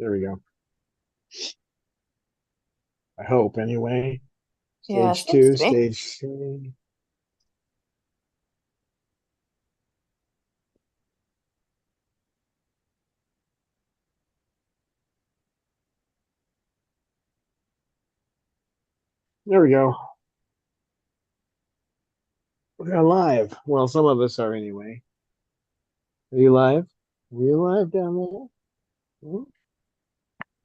There we go. I hope anyway. Yeah, Stage seems two, to be. stage three. There we go. We're live. Well, some of us are anyway. Are you live? Are you live down there? Hmm?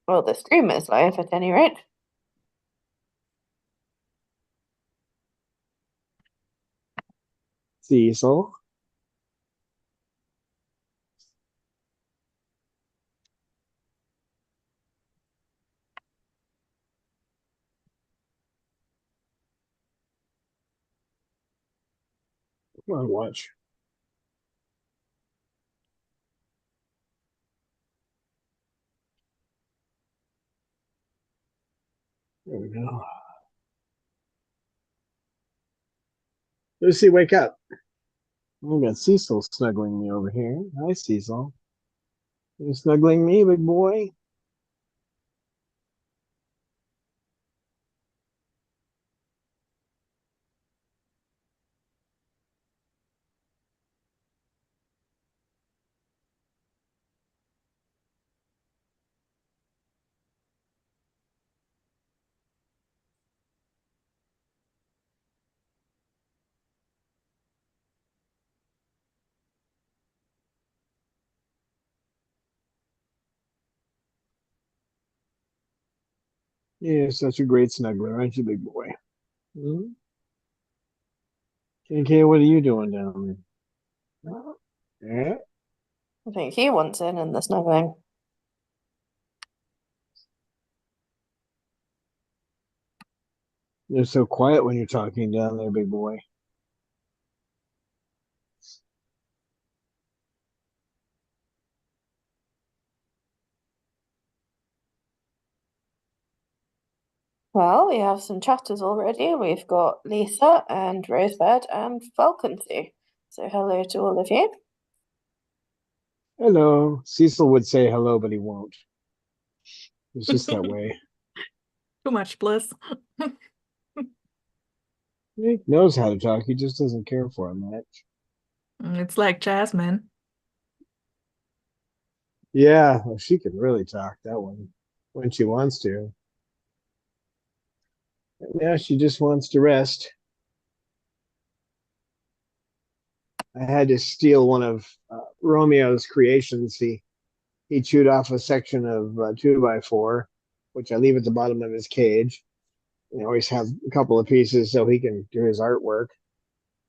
Well, the stream is live at any rate. Cecil. Come on, watch. There we go. Lucy, wake up. We got Cecil snuggling me over here. Hi, Cecil. You snuggling me, big boy? You're such a great snuggler, aren't you, big boy? Hmm? KK, what are you doing down there? Yeah. I think he wants in the snuggling. You're so quiet when you're talking down there, big boy. Well, we have some chatters already. We've got Lisa and Rosebud and Falconsy. So hello to all of you. Hello. Cecil would say hello, but he won't. It's just that way. Too much bliss. He knows how to talk. He just doesn't care for him much. It's like Jasmine. Yeah, well, she can really talk, that one, when she wants to. Now she just wants to rest. I had to steal one of Romeo's creations. He chewed off a section of 2x4, which I leave at the bottom of his cage. And I always have a couple of pieces so he can do his artwork.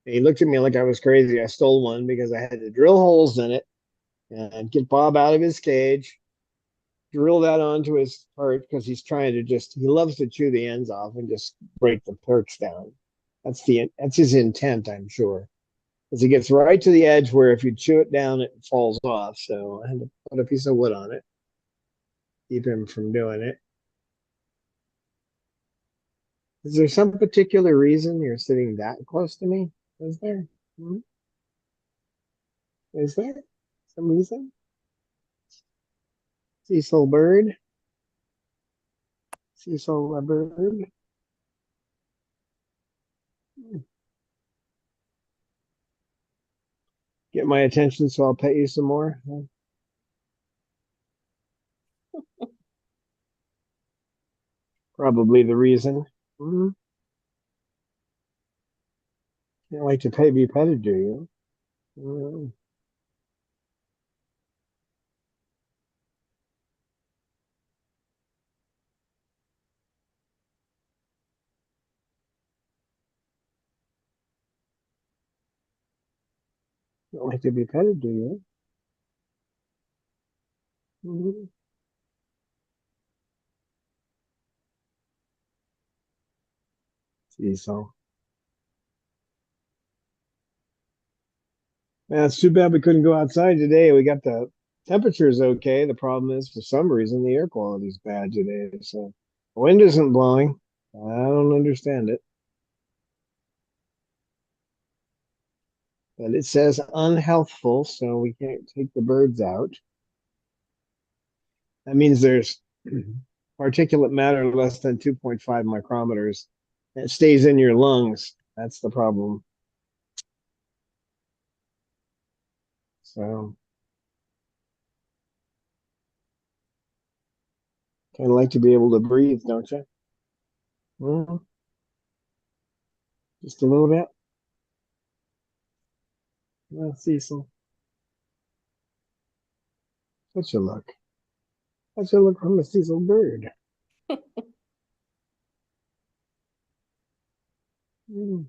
And he looked at me like I was crazy. I stole one because I had to drill holes in it and get Bob out of his cage, drill that onto his perch because he's trying to he loves to chew the ends off and just break the perch down. That's his intent, I'm sure. Because he gets right to the edge where if you chew it down, it falls off. So I had to put a piece of wood on it, keep him from doing it. Is there some particular reason you're sitting that close to me? Is there? Hmm? Is there some reason? Cecil bird, Cecil bird. Get my attention, so I'll pet you some more. Probably the reason. Hmm. You don't like to be petted, do you? Mm, you don't like to be petted, do you? Mm-hmm. Cecil. Yeah, it's too bad we couldn't go outside today. We got the temperatures okay. The problem is, for some reason, the air quality is bad today. So the wind isn't blowing. I don't understand it. But it says unhealthful, so we can't take the birds out. That means there's particulate matter less than 2.5 micrometers. It stays in your lungs. That's the problem. So kind of like to be able to breathe, don't you? Well, just a little bit. Well, Cecil, such a look. Such a look from a Cecil bird. Mm.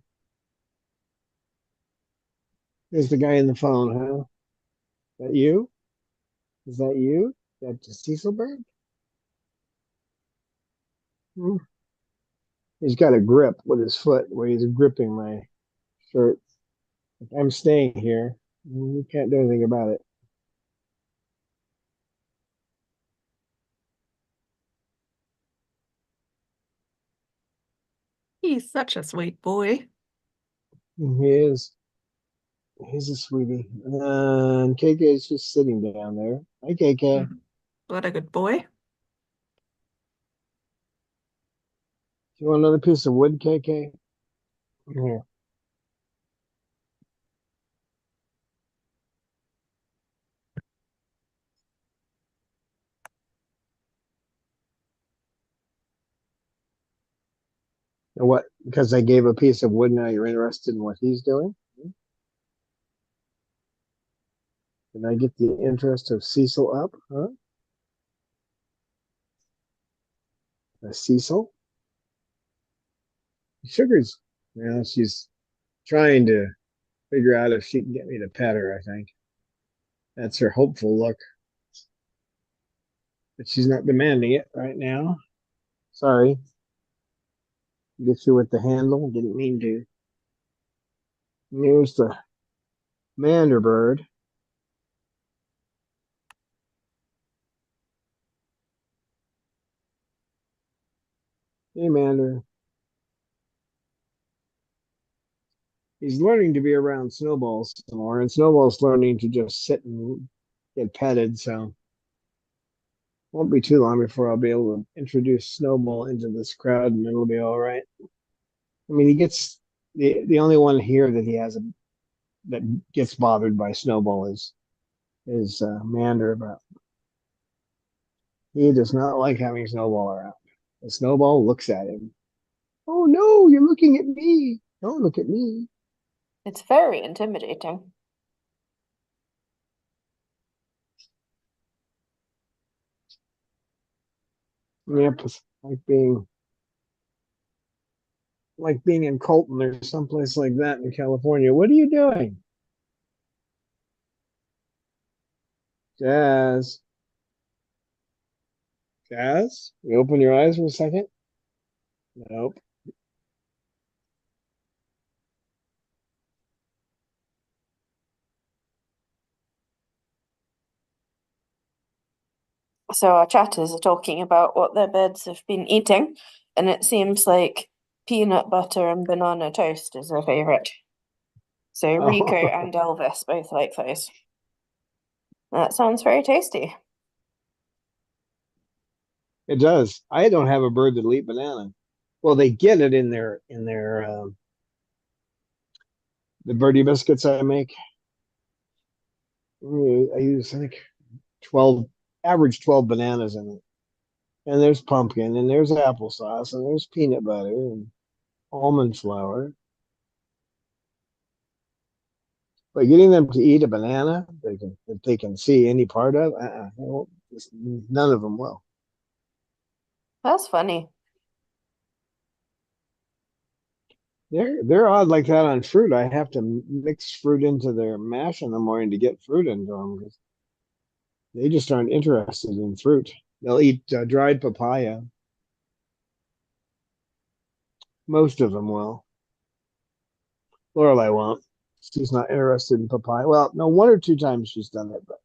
There's the guy in the phone, huh? That you? Is that you? That the Cecil bird? Mm. He's got a grip with his foot where he's gripping my shirt. If I'm staying here, you can't do anything about it. He's such a sweet boy. He is. He's a sweetie. And KK is just sitting down there. Hi, KK. Mm, what a good boy. Do you want another piece of wood, KK? Here. And what? Because I gave a piece of wood, now you're interested in what he's doing? Did I get the interest of Cecil up? Huh? Cecil? Sugar's, she's trying to figure out if she can get me to pet her, I think. That's her hopeful look. But she's not demanding it right now. Sorry. Get you with the handle. Didn't mean to. Here's the mander bird. Hey, Mander. He's learning to be around Snowballs some more, and Snowball's learning to just sit and get petted, so won't be too long before I'll be able to introduce Snowball into this crowd, and it'll be all right. I mean, he gets the only one here that he has that gets bothered by Snowball is Mander, but he does not like having Snowball around. The Snowball looks at him. Oh no, you're looking at me. Don't look at me. It's very intimidating. Yep, it's like being in Colton or someplace like that in California. What are you doing? Jazz. Jazz? You open your eyes for a second? Nope. So our chatters are talking about what their birds have been eating, and it seems like peanut butter and banana toast is their favorite. So Rico Oh, and Elvis both like those. That sounds very tasty. it does. I don't have a bird that'll eat banana. Well, they get it in their the birdie biscuits I make. I use I think 12 average 12 bananas in it. And there's pumpkin and there's applesauce and there's peanut butter and almond flour. But getting them to eat a banana, if they can see any part of, none of them will. That's funny. They're odd like that on fruit. I have to mix fruit into their mash in the morning to get fruit into them because they just aren't interested in fruit. They'll eat dried papaya. Most of them will. Lorelai won't. She's not interested in papaya. Well, no, one or two times she's done it, but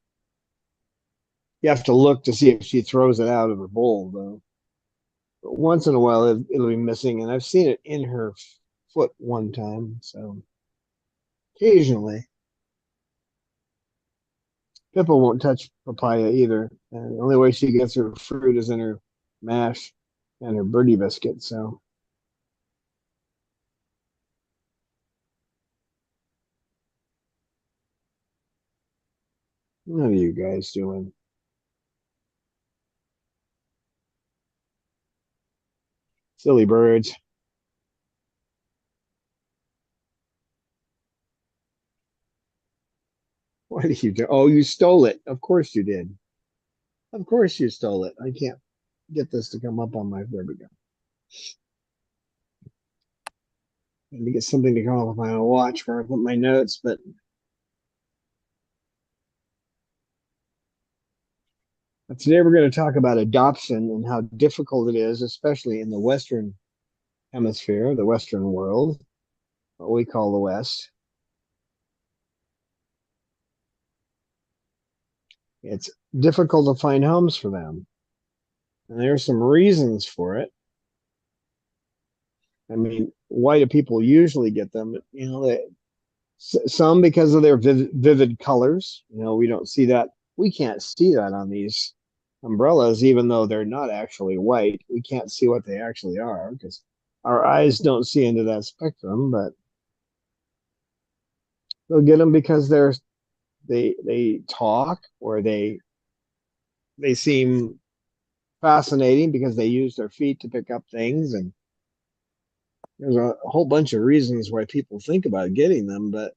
you have to look to see if she throws it out of her bowl, though. But once in a while, it'll be missing, and I've seen it in her foot one time. So occasionally, Pippa won't touch papaya either. And the only way she gets her fruit is in her mash and her birdie biscuit. So what are you guys doing? Silly birds. What did you do? Oh, you stole it. Of course you did. Of course you stole it. I can't get this to come up on my. There we go. I need to get something to come up on my watch where I put my notes, but today we're going to talk about adoption and how difficult it is, especially in the Western hemisphere, the Western world, what we call the West. It's difficult to find homes for them. And there are some reasons for it. I mean, why do people usually get them? You know, some because of their vivid colors. You know, we don't see that. We can't see that on these umbrellas, even though they're not actually white. We can't see what they actually are because our eyes don't see into that spectrum. But they'll get them because they talk or they seem fascinating because they use their feet to pick up things, and there's a whole bunch of reasons why people think about getting them, but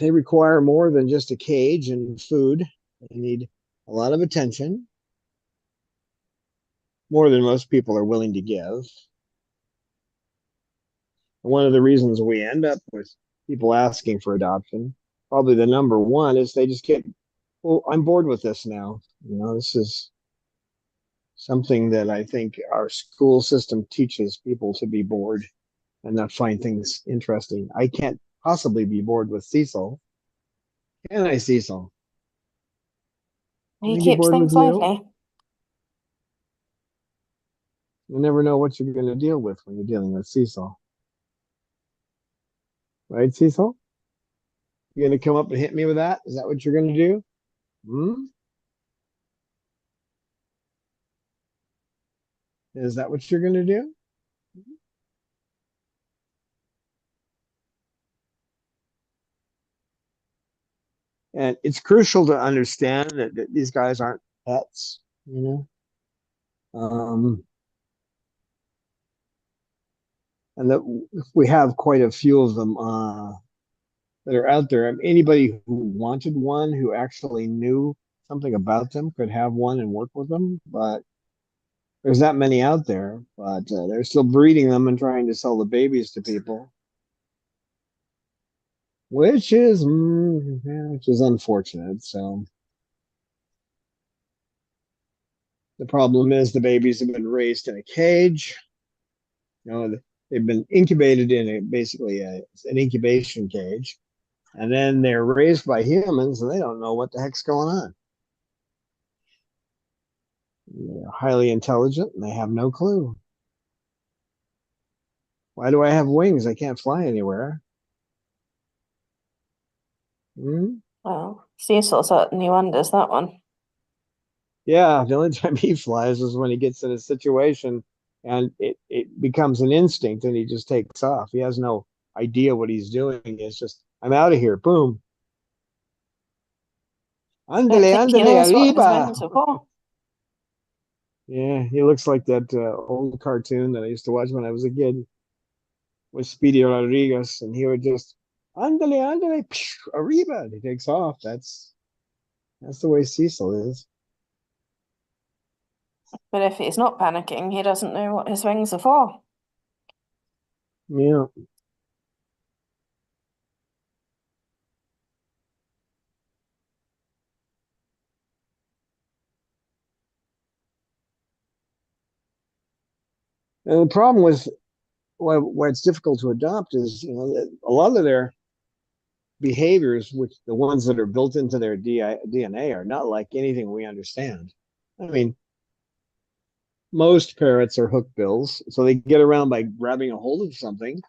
they require more than just a cage and food. They need a lot of attention, more than most people are willing to give. One of the reasons we end up with people asking for adoption, probably the number one, is they just get, well, I'm bored with this now. You know, this is something that I think our school system teaches people to be bored and not find things interesting. I can't possibly be bored with Cecil. Can I, Cecil? Can He I get keeps bored with things you? lively. You never know what you're going to deal with when you're dealing with Cecil. Right, Cecil? You're going to come up and hit me with that? Is that what you're going to do? Hmm? Is that what you're going to do? And it's crucial to understand that these guys aren't pets, you know? And that we have quite a few of them that are out there. I mean, anybody who wanted one, who actually knew something about them, could have one and work with them. But there's that many out there. But they're still breeding them and trying to sell the babies to people, which is unfortunate. So the problem is the babies have been raised in a cage. You know, they've been incubated in basically an incubation cage, and then they're raised by humans, and they don't know what the heck's going on. They're highly intelligent, and they have no clue. Why do I have wings? I can't fly anywhere. Hmm? Well, Cecil certainly wonders that one. Yeah, the only time he flies is when he gets in a situation and it becomes an instinct and he just takes off. He has no idea what he's doing. It's just, I'm out of here. Boom. I don't Andale, think he andale, knows what his arriba. wings are for. Yeah, he looks like that old cartoon that I used to watch when I was a kid with Speedy Rodriguez, and he would just andale, andale, arriba. And he takes off. That's the way Cecil is. But if he's not panicking, he doesn't know what his wings are for. Yeah. And the problem with why it's difficult to adopt is, you know, that a lot of their behaviors, which the ones that are built into their DNA, are not like anything we understand. I mean, most parrots are hook bills, so they get around by grabbing a hold of something.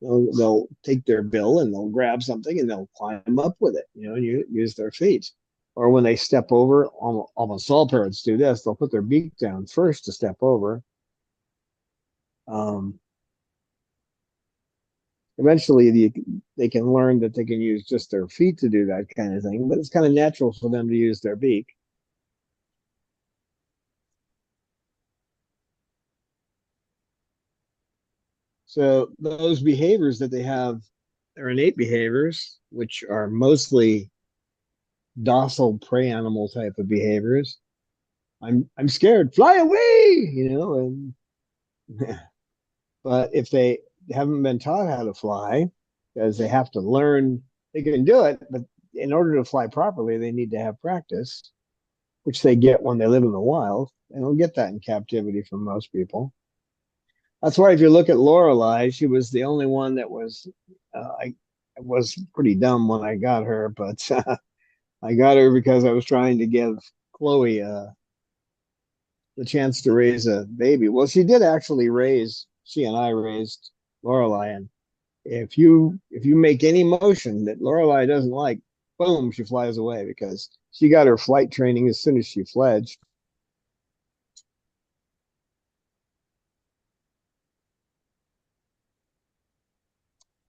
They'll take their bill and they'll grab something and they'll climb up with it, and use their feet. Or when they step over, almost all parrots do this. They'll put their beak down first to step over. Um, Eventually, they can learn that they can use just their feet to do that kind of thing, but it's kind of natural for them to use their beak. So those behaviors that they have, their innate behaviors, which are mostly docile prey animal type of behaviors. I'm scared, fly away, and but if they haven't been taught how to fly, because they have to learn, they can do it, but in order to fly properly, they need to have practice, which they get when they live in the wild. They don't get that in captivity from most people. That's why if you look at Lorelei, she was the only one that was. I was pretty dumb when I got her, but I got her because I was trying to give Chloe the chance to raise a baby. Well, she did actually raise. She and I raised Lorelei, and if you make any motion that Lorelei doesn't like, boom, she flies away because she got her flight training as soon as she fledged.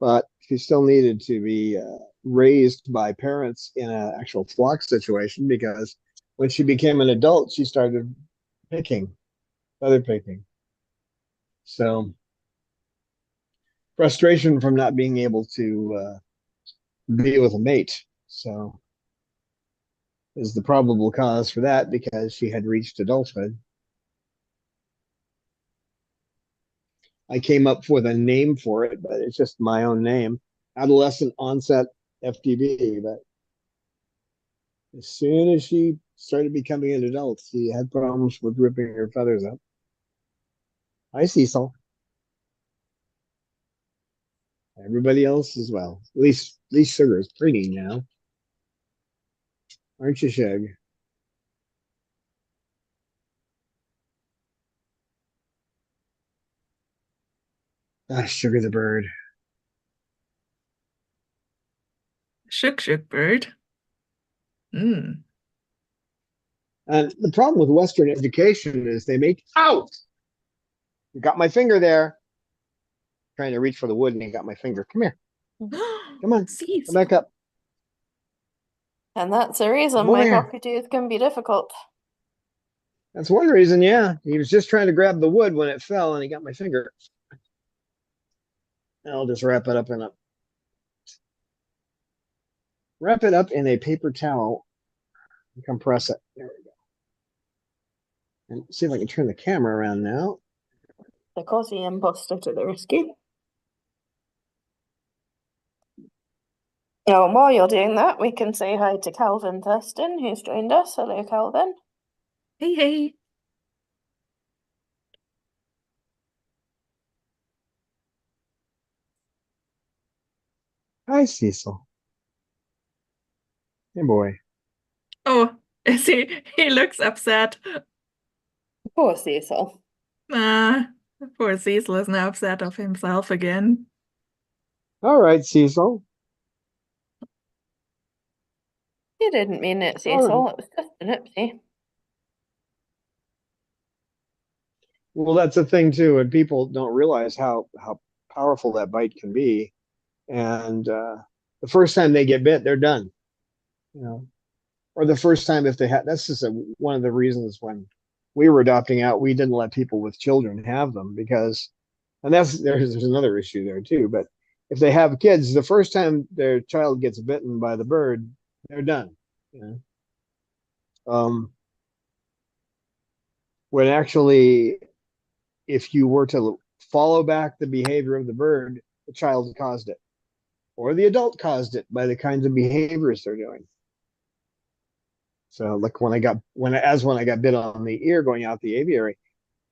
But she still needed to be raised by parents in an actual flock situation because when she became an adult, she started picking, feather picking. So frustration from not being able to be with a mate. So is the probable cause for that because she had reached adulthood. I came up with a name for it, but it's just my own name. Adolescent onset FTB. But as soon as she started becoming an adult, she had problems with ripping her feathers up. Hi, Cecil. Everybody else as well. At least Sugar is pretty now. Aren't you, Shug? Ah, Sugar the bird. Shook bird. Mm. And the problem with Western education is they make out. You got my finger there. Trying to reach for the wood and he got my finger. Come here. Come on. Come back up. And that's the reason Come over my here. cockatoos can be difficult. That's one reason, yeah. He was just trying to grab the wood when it fell and he got my finger. And I'll just wrap it up in a paper towel and compress it. There we go. And see if I can turn the camera around now. The cozy imposter to the rescue. Now, while you're doing that, we can say hi to Calvin Thurston, who's joined us. Hello, Calvin. Hey, hey. Hi, Cecil. Hey, boy. Oh, is he looks upset. Poor Cecil. Ah, poor Cecil is now upset of himself again. All right, Cecil. You didn't mean it, All Cecil. right. It was just an oopsie. Well, that's the thing too, and people don't realize how powerful that bite can be. And the first time they get bit, they're done. You know, or the first time if they had. That's just one of the reasons when we were adopting out, we didn't let people with children have them because, and there's another issue there too. But if they have kids, the first time their child gets bitten by the bird, they're done. You know, when actually if you were to follow back the behavior of the bird, the child caused it, or the adult caused it by the kinds of behaviors they're doing. So, like when I got bit on the ear going out the aviary,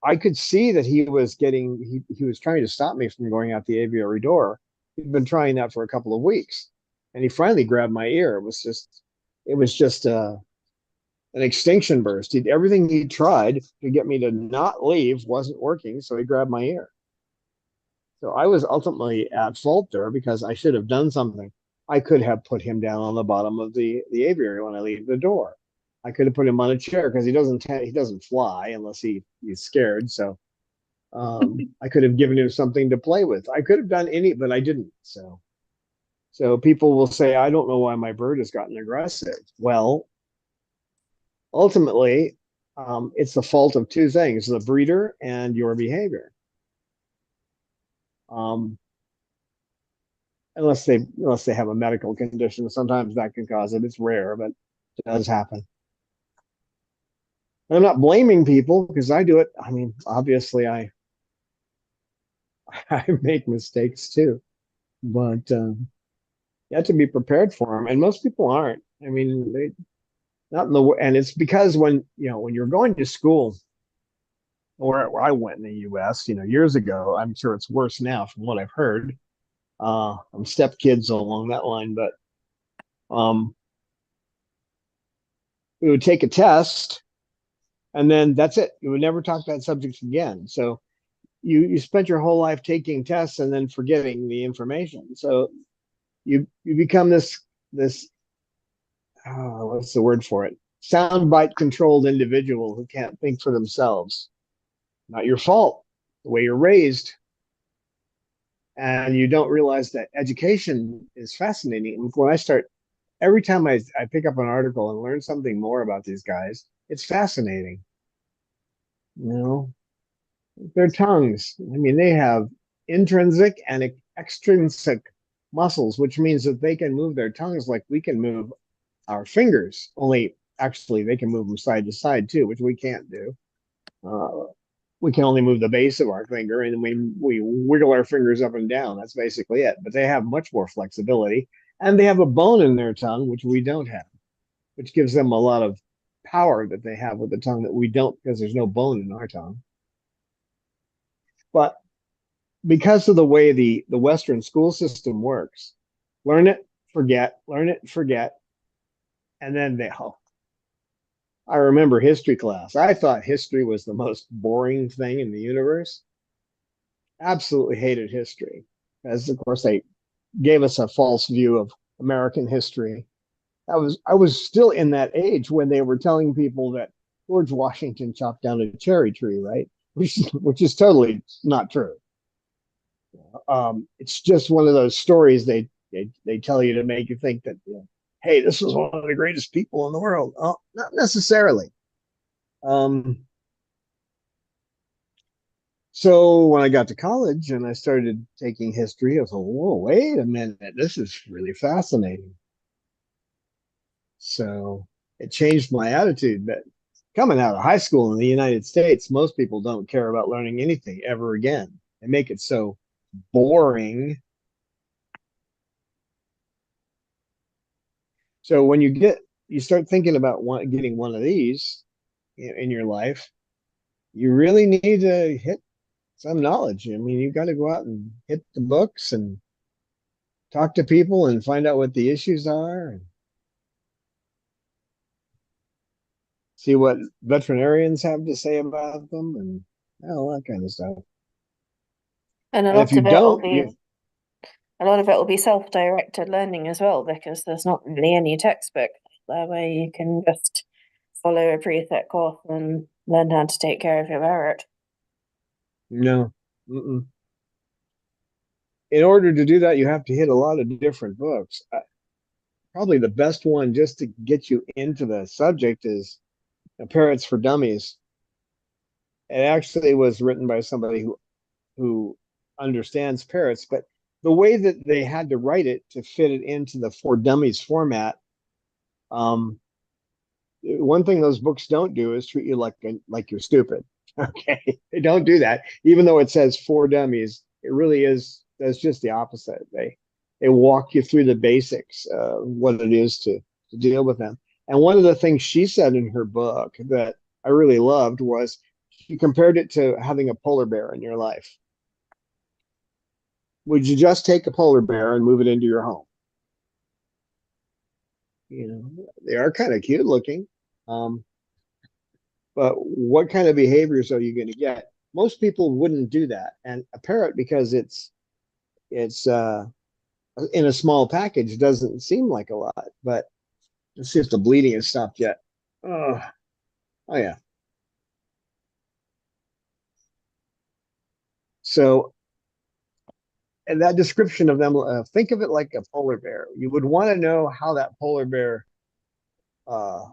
I could see that he was trying to stop me from going out the aviary door. He'd been trying that for a couple of weeks, and he finally grabbed my ear. It was just an extinction burst. Everything he tried to get me to not leave wasn't working, so he grabbed my ear. So I was ultimately at fault there because I should have done something. I could have put him down on the bottom of the aviary when I leave the door. I could have put him on a chair because he doesn't fly unless he's scared. So I could have given him something to play with. I could have done any, but I didn't. So people will say, I don't know why my bird has gotten aggressive. Well, ultimately, it's the fault of two things: the breeder and your behavior. Um, unless they have a medical condition, sometimes that can cause it. It's rare, but it does happen. I'm not blaming people because I do it. I mean, obviously, I I make mistakes too, but you have to be prepared for them, and most people aren't. I mean, they not in the and it's because when you're going to school, where I went in the U.S., years ago. I'm sure it's worse now from what I've heard. I'm stepkids along that line, but um, we would take a test, and then that's it. You would never talk that subject again. So you spent your whole life taking tests and then forgetting the information. So you become this what's the word for it? Soundbite controlled individual who can't think for themselves. Not your fault. The way you're raised, and you don't realize that education is fascinating. When I start, every time I pick up an article and learn something more about these guys, it's fascinating. You know, their tongues. I mean, they have intrinsic and extrinsic muscles, which means that they can move their tongues like we can move our fingers. Only actually, they can move them side to side too, which we can't do. Uh, we can only move the base of our finger, and we wiggle our fingers up and down. That's basically it. But they have much more flexibility, and they have a bone in their tongue, which we don't have, which gives them a lot of power that they have with the tongue that we don't because there's no bone in our tongue. But because of the way the Western school system works, learn it, forget, and then I remember history class. I thought history was the most boring thing in the universe. Absolutely hated history, as of course they gave us a false view of American history. I was still in that age when they were telling people that George Washington chopped down a cherry tree, right? Which is totally not true. It's just one of those stories they tell you to make you think that hey, this was one of the greatest people in the world. Oh, not necessarily. Um, so when I got to college and I started taking history, I was like, whoa, wait a minute, this is really fascinating. So it changed my attitude. But coming out of high school in the United States, most people don't care about learning anything ever again. They make it so boring. So when you start thinking about getting one of these in your life, you really need to hit some knowledge. I mean, you got to go out and hit the books and talk to people and find out what the issues are and see what veterinarians have to say about them and all that kind of stuff. And And if you don't, a lot of it will be self-directed learning as well, because there's not really any textbook there where you can just follow a preset course and learn how to take care of your parrot. no. Mm-mm. In order to do that, you have to hit a lot of different books. Probably the best one just to get you into the subject is Parrots for Dummies. It actually was written by somebody who understands parrots, but the way that they had to write it to fit it into the for dummies format, um, one thing those books don't do is treat you like you're stupid. Okay, they don't do that. Even though it says for dummies, it really is. That's just the opposite. They walk you through the basics, what it is to deal with them. And one of the things she said in her book that I really loved was she compared it to having a polar bear in your life. Would you just take a polar bear and move it into your home? They are kind of cute looking. Um, but what kind of behaviors are you going to get? most people wouldn't do that. And a parrot, because it's in a small package, doesn't seem like a lot. But let's see if the bleeding has stopped yet. Oh, oh yeah. So, and that description of them, think of it like a polar bear. You would want to know how that polar bear uh,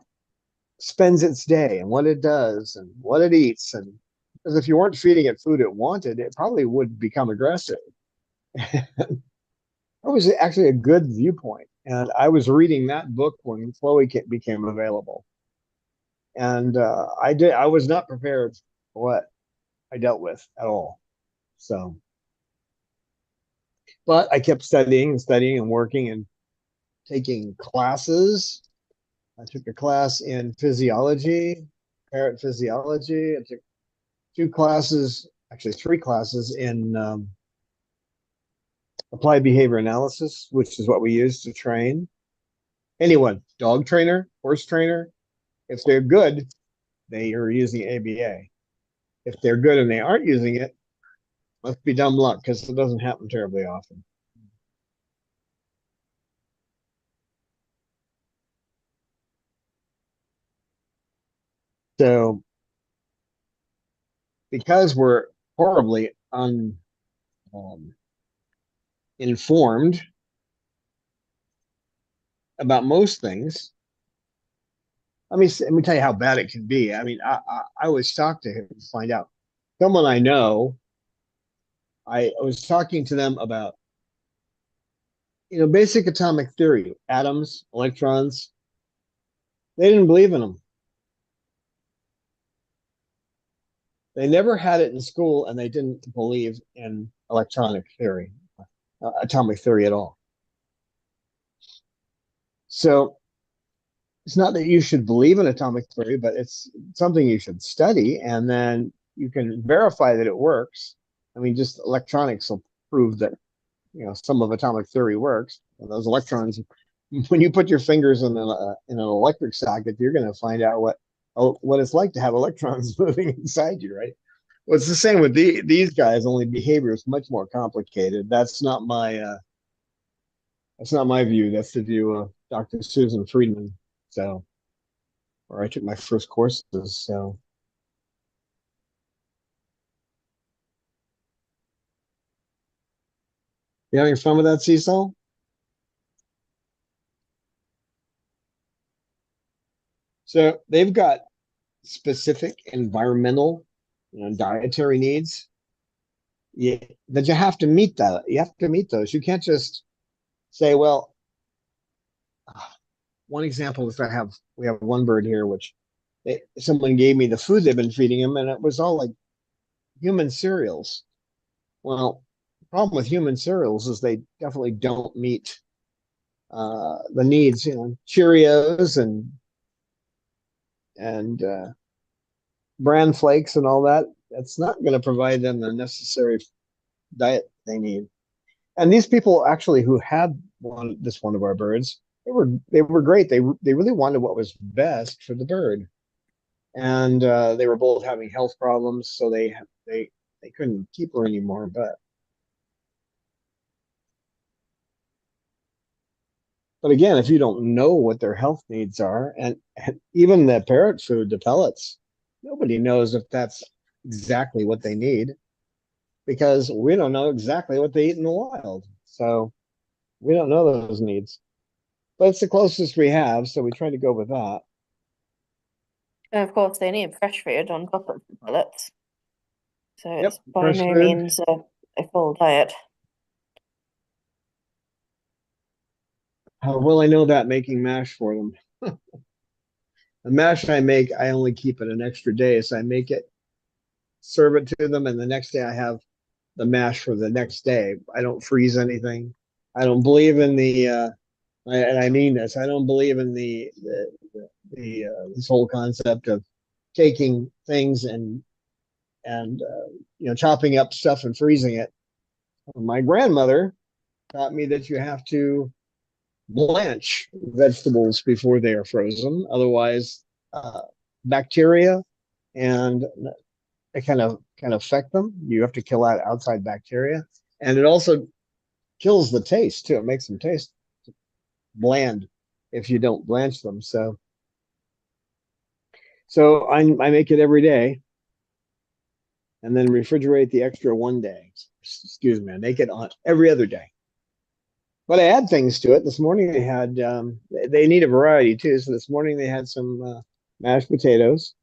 spends its day and what it does and what it eats. And because if you weren't feeding it food it wanted, it probably would become aggressive. That was actually a good viewpoint. And I was reading that book when Chloe became available. And I was not prepared for what I dealt with at all. So, but I kept studying and studying and working and taking classes. I took a class in physiology, parrot physiology. I took two classes, actually three classes in applied behavior analysis, which is what we use to train anyone, dog trainer, horse trainer. If they're good, they are using ABA. If they're good and they aren't using it, must be dumb luck because it doesn't happen terribly often. So because we're horribly informed about most things, let me tell you how bad it can be. I mean, I was shocked to find out someone I know. I was talking to them about basic atomic theory, atoms, electrons. They didn't believe in them. They never had it in school, and they didn't believe in electronic theory, atomic theory at all. So it's not that you should believe in atomic theory, but it's something you should study, and then you can verify that it works. I mean, just electronics will prove that some of atomic theory works. And those electrons, when you put your fingers in an electric socket, you're going to find out what it's like to have electrons moving inside you, right? Well, it's the same with these guys. Only behavior is much more complicated. That's not my view. That's the view of Dr. Susan Friedman. So, where I took my first courses. So, you having fun with that, Cecil? So they've got specific environmental, dietary needs. That you have to meet that. You have to meet those. You can't just say, well, one example is we have one bird here, which someone gave me the food they've been feeding him, and it was all like human cereals. Well, the problem with human cereals is they definitely don't meet the needs. Cheerios and bran flakes and all that. That's not going to provide them the necessary diet they need. And these people actually who had one of our birds, they were great. They really wanted what was best for the bird, and they were both having health problems, so they couldn't keep her anymore. But again, if you don't know what their health needs are, and even the parrot food, the pellets, nobody knows if that's exactly what they need because we don't know exactly what they eat in the wild. So we don't know those needs. But it's the closest we have, so we try to go with that. And of course, they need fresh food on top of the pellets. So Yep, it's by fresh no food. means a full diet. How will I know that making mash for them? The mash I make, I only keep it an extra day. So I make it, serve it to them, and the next day I have the mash for the next day. I don't freeze anything. I don't believe in and I mean this. I don't believe in this whole concept of taking things and chopping up stuff and freezing it. My grandmother taught me that you have to blanch vegetables before they are frozen. Otherwise, bacteria and it kind of can affect them. You have to kill out outside bacteria, and it also kills the taste too. It makes them taste bland if you don't blanch them. So I make it every day, and then refrigerate the extra one day. Excuse me, I make it on every other day. But I add things to it. This morning they had they need a variety too. So this morning they had some mashed potatoes.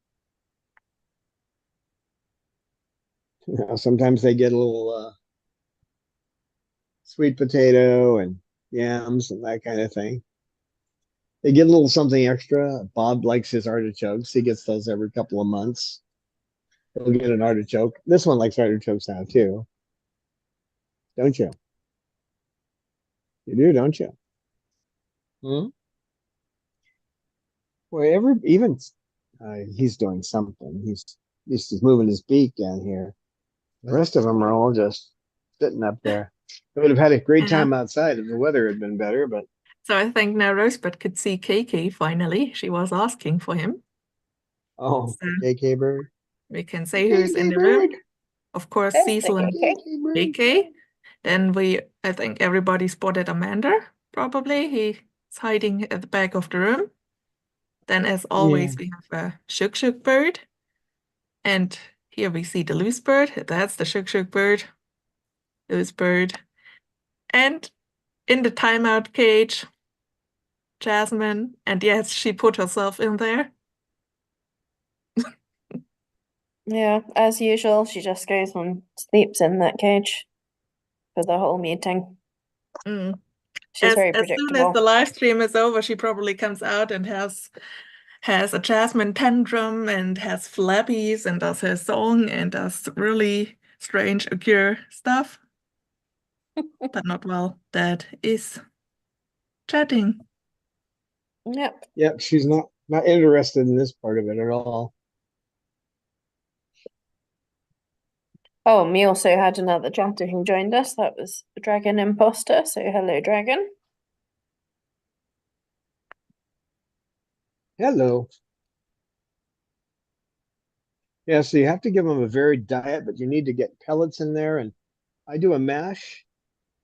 You know, sometimes they get a little sweet potato and yams and that kind of thing. They get a little something extra. Bob likes his artichokes. He gets those every couple of months. He'll get an artichoke. This one likes artichokes now too, don't you? You do, don't you? Hmm? Well, even he's doing something. He's just moving his beak down here. The rest of them are all just sitting up there. They would have had a great Yeah. time outside if the weather had been better, but So I think now Rosebud could see KK finally. She was asking for him. oh, So KK bird. we can say who's in KK the room. bird. Of course, There's the Cecil and KK. KK bird. KK. Then I think everybody spotted Amanda, probably. He's hiding at the back of the room. Then, as always, we have a Shuk bird. And here we see the loose bird. That's the Shuk bird. Loose bird. And in the timeout cage, Jasmine. And yes, she put herself in there. Yeah, as usual, she just goes and sleeps in that cage for the whole meeting. Mm. She's very As soon as the predictable. live stream is over, she probably comes out and has a Jasmine tantrum and has flappies and does her song and does really strange, obscure stuff. But not while Dad is chatting. Yep. Yep, she's not interested in this part of it at all. Oh, we also had another chatter who joined us. That was Dragon Imposter. So hello, Dragon. Hello. Yeah, so you have to give them a varied diet, but you need to get pellets in there. And I do a mash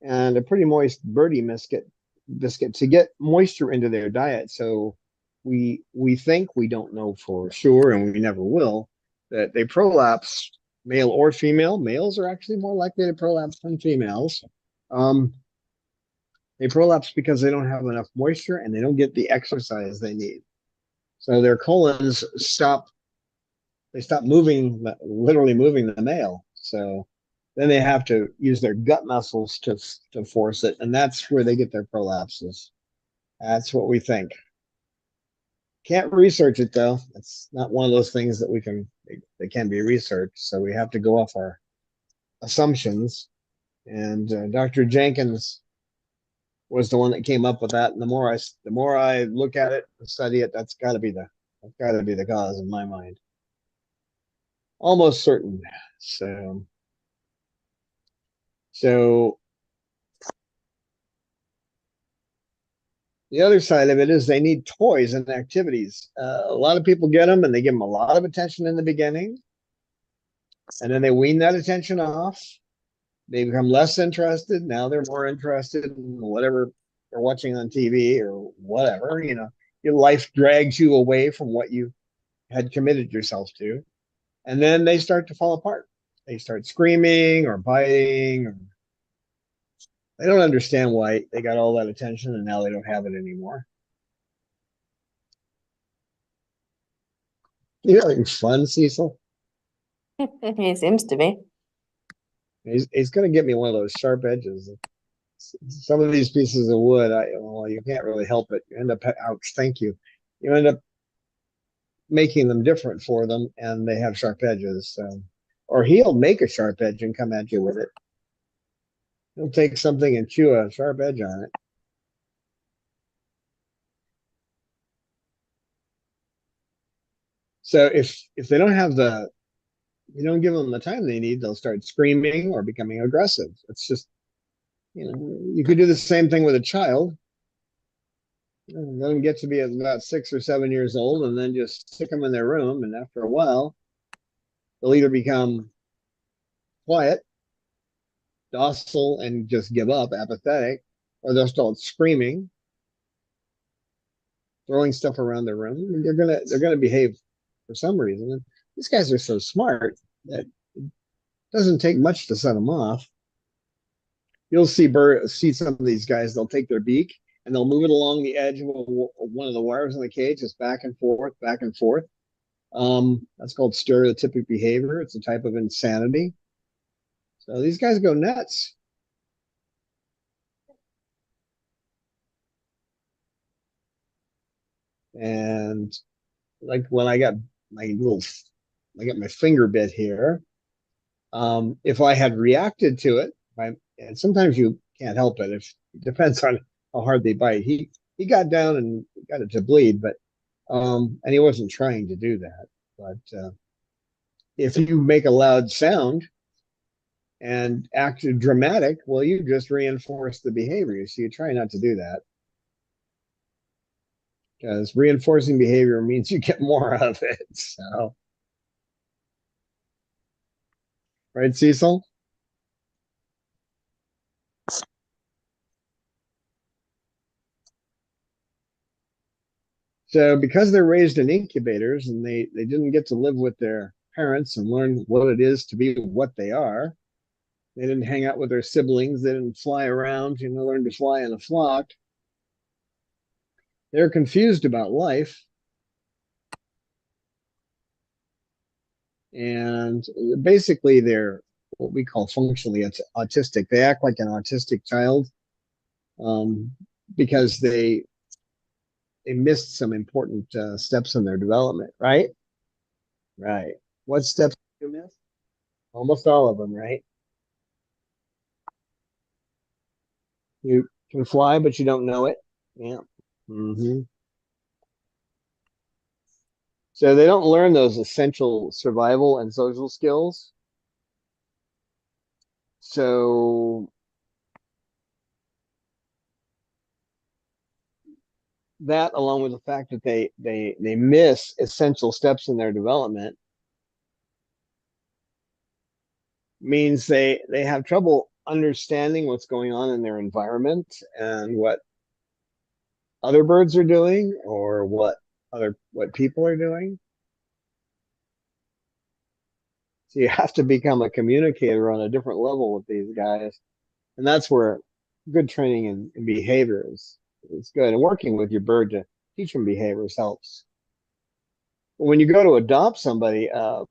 and a pretty moist birdie biscuit to get moisture into their diet. So we think, we don't know for sure, and we never will, that they prolapse, male or female. Males are actually more likely to prolapse than females. They prolapse because they don't have enough moisture and they don't get the exercise they need. So their colons stop moving, literally moving the male. So then they have to use their gut muscles to force it, and that's where they get their prolapses. That's what we think. Can't research it though. It's not one of those things that can be researched. So we have to go off our assumptions. And Dr. Jenkins was the one that came up with that. And the more I look at it and study it, that's got to be the cause in my mind. Almost certain. So the other side of it is they need toys and activities. A lot of people get them and they give them a lot of attention in the beginning, and then they wean that attention off. They become less interested. Now they're more interested in whatever they're watching on TV or whatever. You know, your life drags you away from what you had committed yourself to, and then they start to fall apart. They start screaming or biting. Or they don't understand why they got all that attention and now they don't have it anymore. You having fun, Cecil? He seems to be. He's going to get me one of those sharp edges. Some of these pieces of wood, well, you can't really help it. You end up, ouch, thank you. You end up making them different for them, and they have sharp edges. Or he'll make a sharp edge and come at you with it. He'll take something and chew a sharp edge on it. So if they don't have you don't give them the time they need, they'll start screaming or becoming aggressive. It's just, you could do the same thing with a child. Let them get to be about 6 or 7 years old and then just stick them in their room. And after a while, they'll either become quiet, docile, and just give up, apathetic, or they'll start screaming, throwing stuff around their room. And they're gonna behave for some reason. And these guys are so smart that it doesn't take much to set them off. You'll see some of these guys. They'll take their beak and they'll move it along the edge of one of the wires in the cage, just back and forth, back and forth. That's called stereotypic behavior. It's a type of insanity. So these guys go nuts. And like when I got my finger bit here. If I had reacted to it, and sometimes you can't help it. It depends on how hard they bite. He got down and got it to bleed, but and he wasn't trying to do that. But if you make a loud sound and act dramatic, well, you just reinforce the behavior. So you try not to do that, because reinforcing behavior means you get more of it. So, right, Cecil? So because they're raised in incubators and they didn't get to live with their parents and learn what it is to be what they are, they didn't hang out with their siblings, they didn't fly around, learn to fly in a flock. They're confused about life. And basically they're what we call functionally autistic. They act like an autistic child because they missed some important steps in their development, right? Right. What steps did you miss? Almost all of them, right? You can fly, but you don't know it. Yeah. Mm-hmm. So they don't learn those essential survival and social skills. So that, along with the fact that they miss essential steps in their development, means they have trouble understanding what's going on in their environment and what other birds are doing or what people are doing. So you have to become a communicator on a different level with these guys. And that's where good training in behavior is good. And working with your bird to teach them behaviors helps. When you go to adopt somebody, I've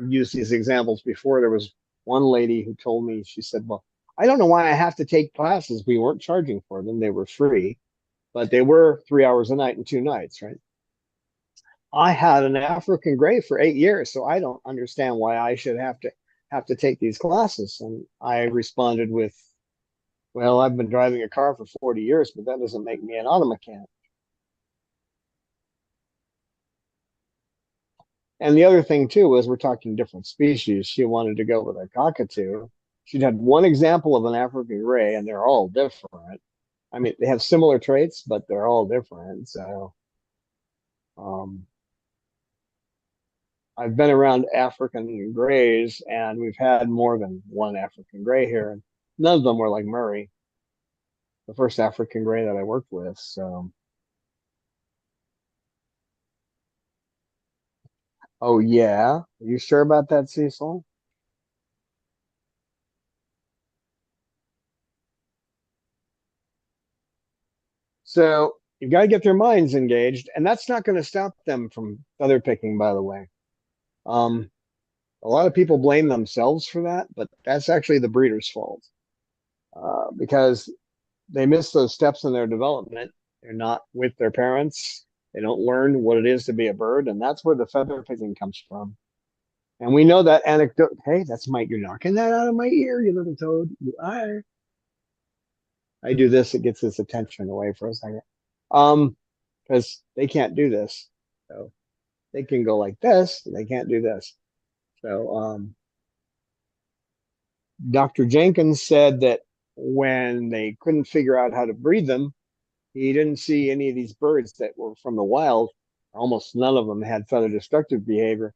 used these examples before. There was one lady who told me, she said, well, I don't know why I have to take classes. We weren't charging for them. They were free, but they were 3 hours a night and 2 nights, right? I had an African gray for 8 years, so I don't understand why I should have to take these classes. And I responded with, well, I've been driving a car for 40 years, but that doesn't make me an auto mechanic. And the other thing too was we're talking different species. She wanted to go with a cockatoo. She'd had one example of an African gray, and they're all different. I mean, they have similar traits, but they're all different. So, I've been around African grays, and we've had more than one African gray here, and none of them were like Murray, the first African gray that I worked with. So, oh yeah, are you sure about that, Cecil? So you've got to get their minds engaged, and that's not going to stop them from feather picking, by the way. Um, a lot of people blame themselves for that, but that's actually the breeder's fault because they miss those steps in their development. They're not with their parents. They don't learn what it is to be a bird, and that's where the feather picking comes from. And we know that anecdote. Hey, that's Mike. You're knocking that out of my ear, you little toad. You are. I do this, it gets his attention away for a second. Because they can't do this. So they can go like this, they can't do this. So Dr. Jenkins said that when they couldn't figure out how to breed them, he didn't see any of these birds that were from the wild. Almost none of them had feather destructive behavior.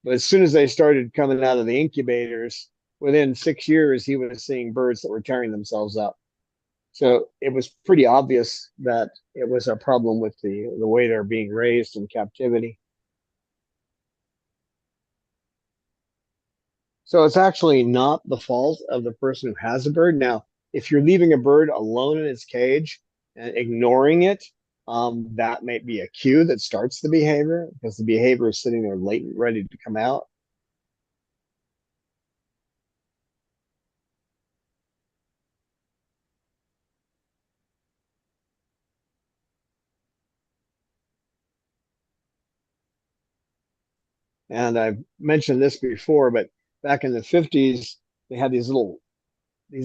But as soon as they started coming out of the incubators, within 6 years, he was seeing birds that were tearing themselves up. So it was pretty obvious that it was a problem with the way they're being raised in captivity. So it's actually not the fault of the person who has a bird. Now, if you're leaving a bird alone in its cage and ignoring it, that might be a cue that starts the behavior because the behavior is sitting there latent, ready to come out. And I've mentioned this before, but back in the 50s, they had these little they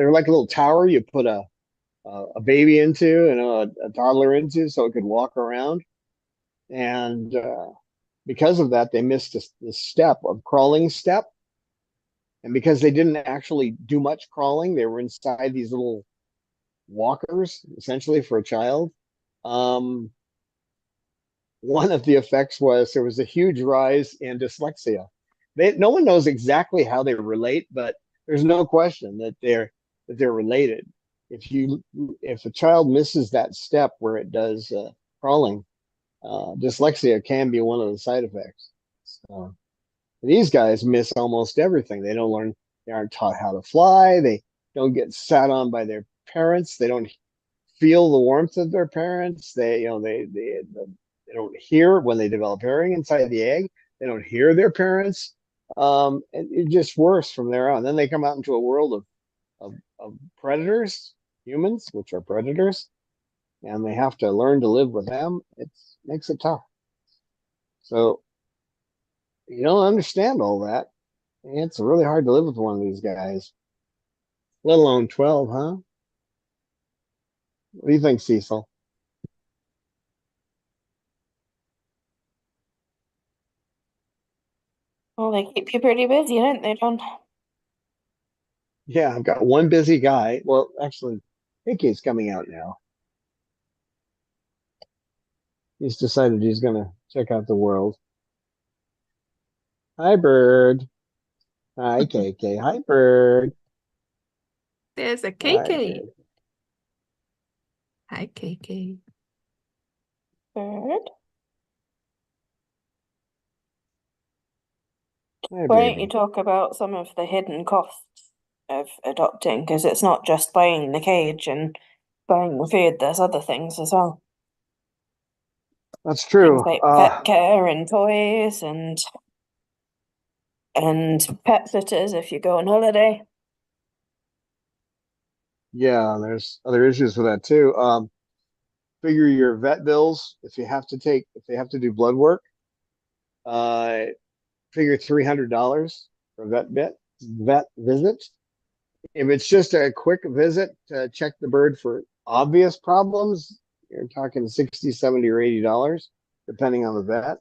were like a little tower you put a baby into and a toddler into so it could walk around. And because of that, they missed this step of crawling step. And because they didn't actually do much crawling, they were inside these little walkers, essentially for a child. Um, one of the effects was there was a huge rise in dyslexia. No one knows exactly how they relate, but there's no question that they're related. If a child misses that step where it does crawling, dyslexia can be one of the side effects. So these guys miss almost everything. They don't learn. They aren't taught how to fly. They don't get sat on by their parents. They don't feel the warmth of their parents. They don't hear when they develop hearing inside the egg. They don't hear their parents. And it just worse from there on. Then they come out into a world of predators, humans, which are predators, and they have to learn to live with them. It makes it tough. So you don't understand all that. It's really hard to live with one of these guys, let alone 12, huh? What do you think, Cecil? Well, they keep you pretty busy, don't they, John? Yeah, I've got one busy guy. Well, actually, Hickey's coming out now. He's decided he's going to check out the world. Hi, Bird. Hi, KK. Hi, Bird. There's a Hi, KK. Bird. Hi, KK. Bird. Hi, Why don't you baby. talk about some of the hidden costs of adopting? Because it's not just buying the cage and buying the food, there's other things as well. That's Things true. like vet care and toys and pet sitters if you go on holiday. Yeah, there's other issues with that too. Figure your vet bills if they have to do blood work. Uh, Figure $300 for a vet visit. If it's just a quick visit to check the bird for obvious problems, you're talking 60, 70, or $80, depending on the vet.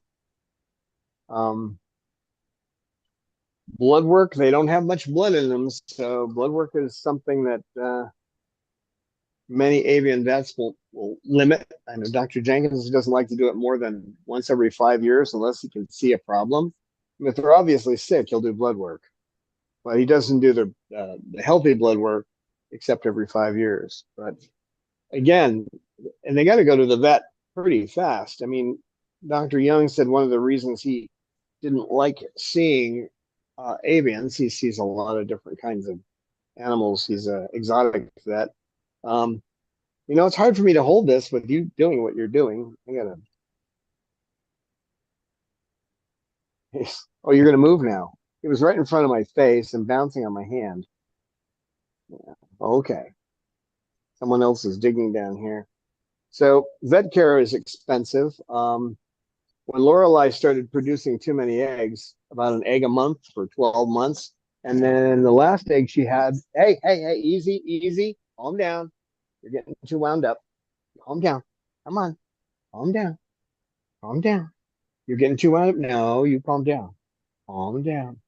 Blood work, they don't have much blood in them, so blood work is something that many avian vets will limit. I know Dr. Jenkins doesn't like to do it more than once every 5 years unless he can see a problem. If they're obviously sick, he'll do blood work, but he doesn't do the healthy blood work except every 5 years. But again, and they got to go to the vet pretty fast. I mean, Dr. Young said one of the reasons he didn't like seeing avians, he sees a lot of different kinds of animals. He's an exotic vet. Um, it's hard for me to hold this with you doing what you're doing. Oh, you're gonna move now. It was right in front of my face and bouncing on my hand. Yeah. Okay. Someone else is digging down here. So vet care is expensive. When Lorelei started producing too many eggs, about an egg a month for 12 months, and then the last egg she had, hey, easy, easy, calm down. You're getting too wound up. Calm down. Come on, calm down, calm down. You're getting too wound up. No, you calm down. Calm down.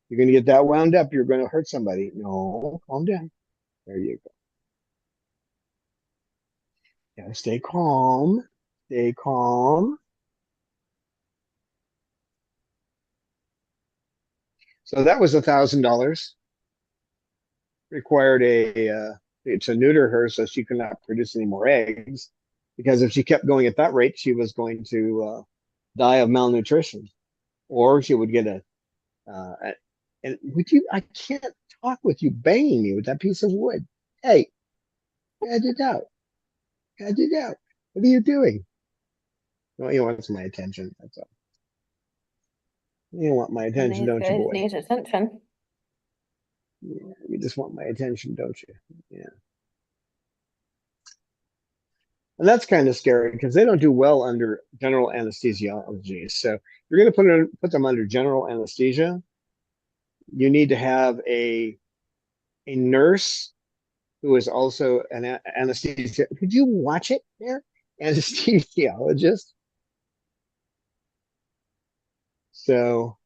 You're going to get that wound up. You're going to hurt somebody. No, calm down. There you go. Yeah, stay calm. Stay calm. So that was $1,000. Required to neuter her so she could not produce any more eggs, because if she kept going at that rate, she was going to die of malnutrition, or she would get and would you? I can't talk with you banging me with that piece of wood. Hey, cut it out. Cut it out. What are you doing? Well, you want my attention. That's all. You want my attention, These don't you, guys boy? need attention. Yeah, you just want my attention, don't you? Yeah. And that's kind of scary because they don't do well under general anesthesiology. So you're going to put them under general anesthesia. You need to have a nurse who is also an anesthesia. Could you watch it there? Anesthesiologist. So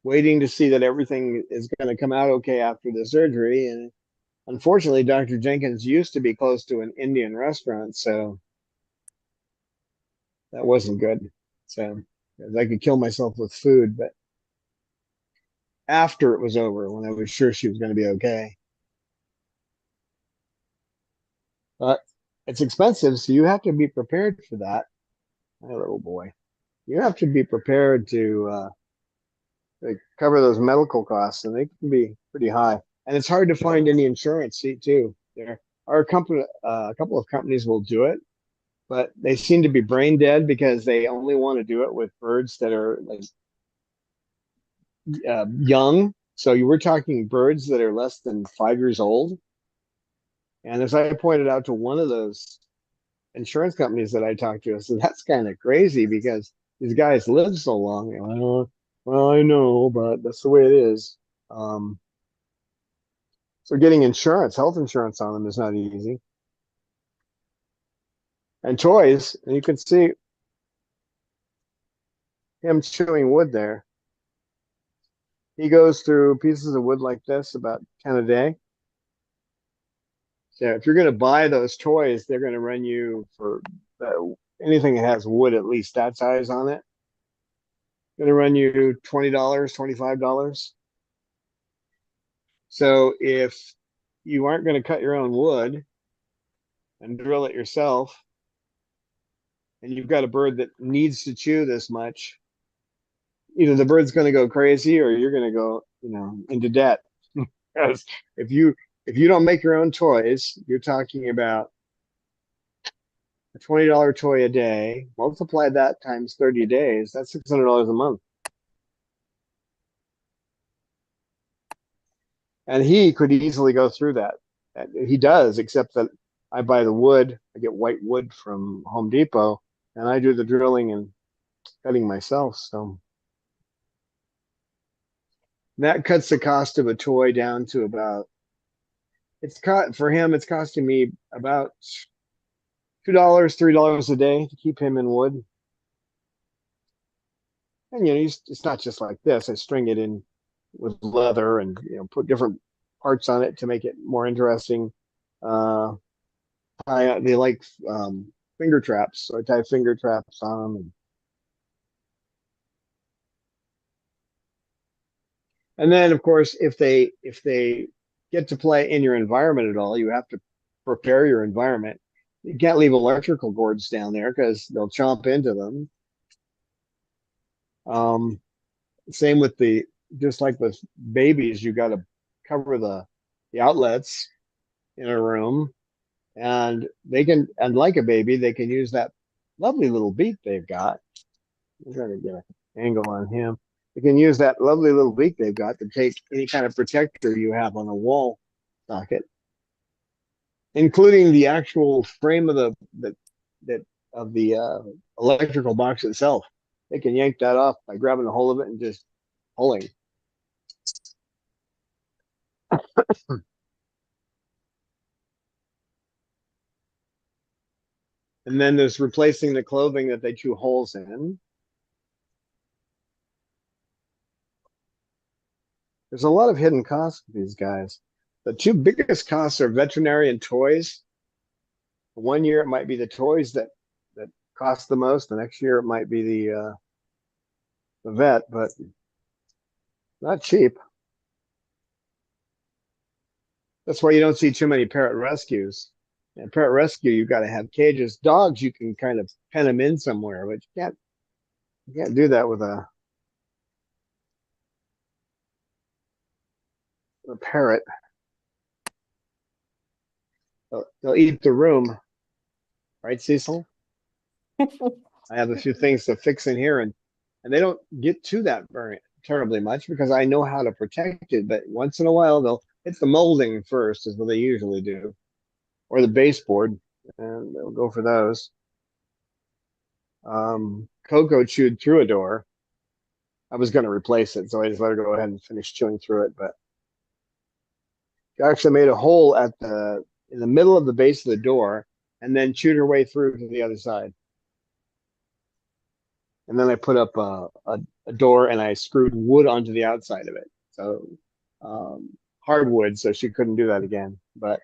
waiting to see that everything is going to come out okay after the surgery. And unfortunately, Dr. Jenkins used to be close to an Indian restaurant, so that wasn't good. So I could kill myself with food, but after it was over, when I was sure she was going to be okay. But it's expensive, so you have to be prepared for that. My little boy, you have to be prepared to cover those medical costs, and they can be pretty high. And it's hard to find any insurance too. There are a couple of companies will do it, but they seem to be brain dead because they only want to do it with birds that are like young. So you were talking birds that are less than 5 years old. And as I pointed out to one of those insurance companies that I talked to, I said, that's kind of crazy because these guys live so long. And well, I know, but that's the way it is. So getting insurance, health insurance on them is not easy. And toys, and you can see him chewing wood there. He goes through pieces of wood like this, about 10 a day. So if you're going to buy those toys, they're going to run you for anything that has wood at least that size on it. Going to run you $20, $25. So if you aren't going to cut your own wood and drill it yourself, and you've got a bird that needs to chew this much, either the bird's going to go crazy or you're going to go, into debt. Because if you don't make your own toys, you're talking about a $20 toy a day. Multiply that times 30 days. That's $600 a month. And he could easily go through that. He does, except that I buy the wood. I get white wood from Home Depot, and I do the drilling and cutting myself. So that cuts the cost of a toy down to about, for him, it's costing me about $2, $3 a day to keep him in wood. And it's not just like this. I string it in with leather and put different parts on it to make it more interesting. They like finger traps, so I tie finger traps on them. And then, of course, if they get to play in your environment at all, you have to prepare your environment. You can't leave electrical cords down there because they'll chomp into them. Same with just like with babies, you got to cover the outlets in a room, and like a baby, they can use that lovely little beak they've got. I'm trying to get an angle on him. They can use that lovely little beak they've got to take any kind of protector you have on a wall socket, including the actual frame of the electrical box itself. They can yank that off by grabbing a hold of it and just pulling. And then there's replacing the clothing that they chew holes in. There's a lot of hidden costs with these guys. The two biggest costs are veterinarian toys. One year it might be the toys that cost the most. The next year it might be the vet. But Not cheap. That's why you don't see too many parrot rescues. And parrot rescue, you've got to have cages. Dogs, you can kind of pen them in somewhere, but you can't do that with a parrot. They'll eat the room, right, Cecil? I have a few things to fix in here, and they don't get to that very terribly much because I know how to protect it. But once in a while, they'll hit the molding first, is what they usually do, or the baseboard, and they'll go for those. Coco chewed through a door. I was going to replace it, so I just let her go ahead and finish chewing through it. But she actually made a hole in the middle of the base of the door, and then chewed her way through to the other side. And then I put up a door and I screwed wood onto the outside of it. So hardwood, so she couldn't do that again. But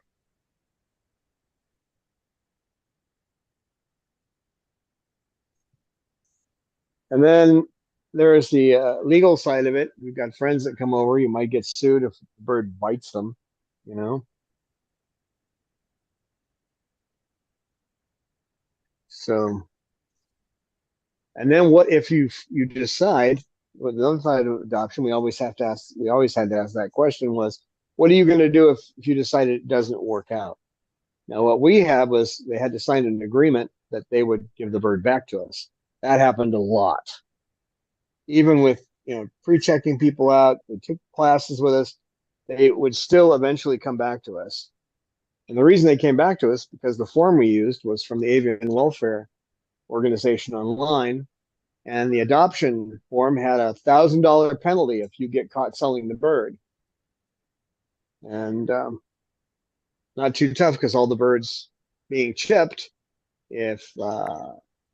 and then there's the legal side of it. We've got friends that come over. You might get sued if the bird bites them, you know. So, and then what if you decide? Well, the other side of adoption, we always had to ask that question was, what are you going to do if you decide it doesn't work out? Now, what we had was they had to sign an agreement that they would give the bird back to us. That happened a lot. Even with, pre-checking people out, they took classes with us, they would still eventually come back to us. And the reason they came back to us because the form we used was from the Avian Welfare Organization online, and the adoption form had $1,000 penalty if you get caught selling the bird. And not too tough because all the birds being chipped, if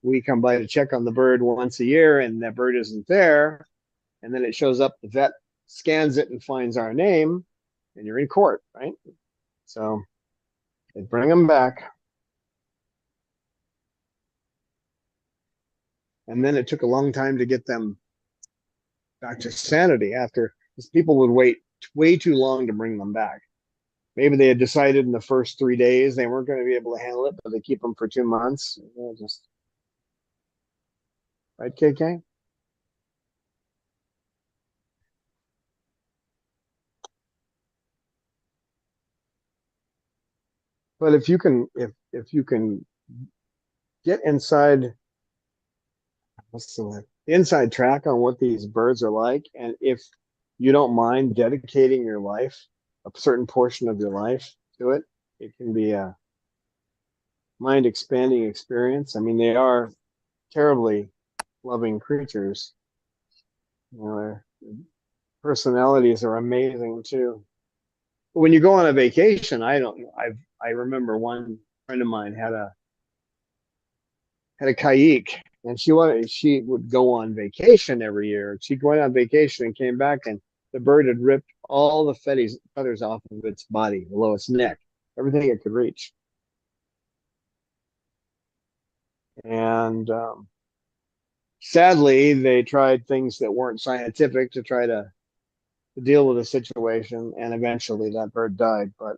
we come by to check on the bird once a year and that bird isn't there, and then it shows up, the vet scans it and finds our name, and you're in court, right? So they bring them back. And then it took a long time to get them back to sanity after, because people would wait way too long to bring them back. Maybe they had decided in the first 3 days they weren't going to be able to handle it, but they keep them for 2 months. Just right, KK? But if you can, if you can get inside, what's the word? Inside track on what these birds are like, and if you don't mind dedicating your life, a certain portion of your life to it, it can be a mind expanding experience. I mean, they are terribly loving creatures. Their personalities are amazing too. But when you go on a vacation, I remember one friend of mine had a kayak, and she would go on vacation every year. She went on vacation and came back, and the bird had ripped all the feathers off of its body, below its neck, everything it could reach. And sadly, they tried things that weren't scientific to try to deal with the situation, and eventually that bird died. But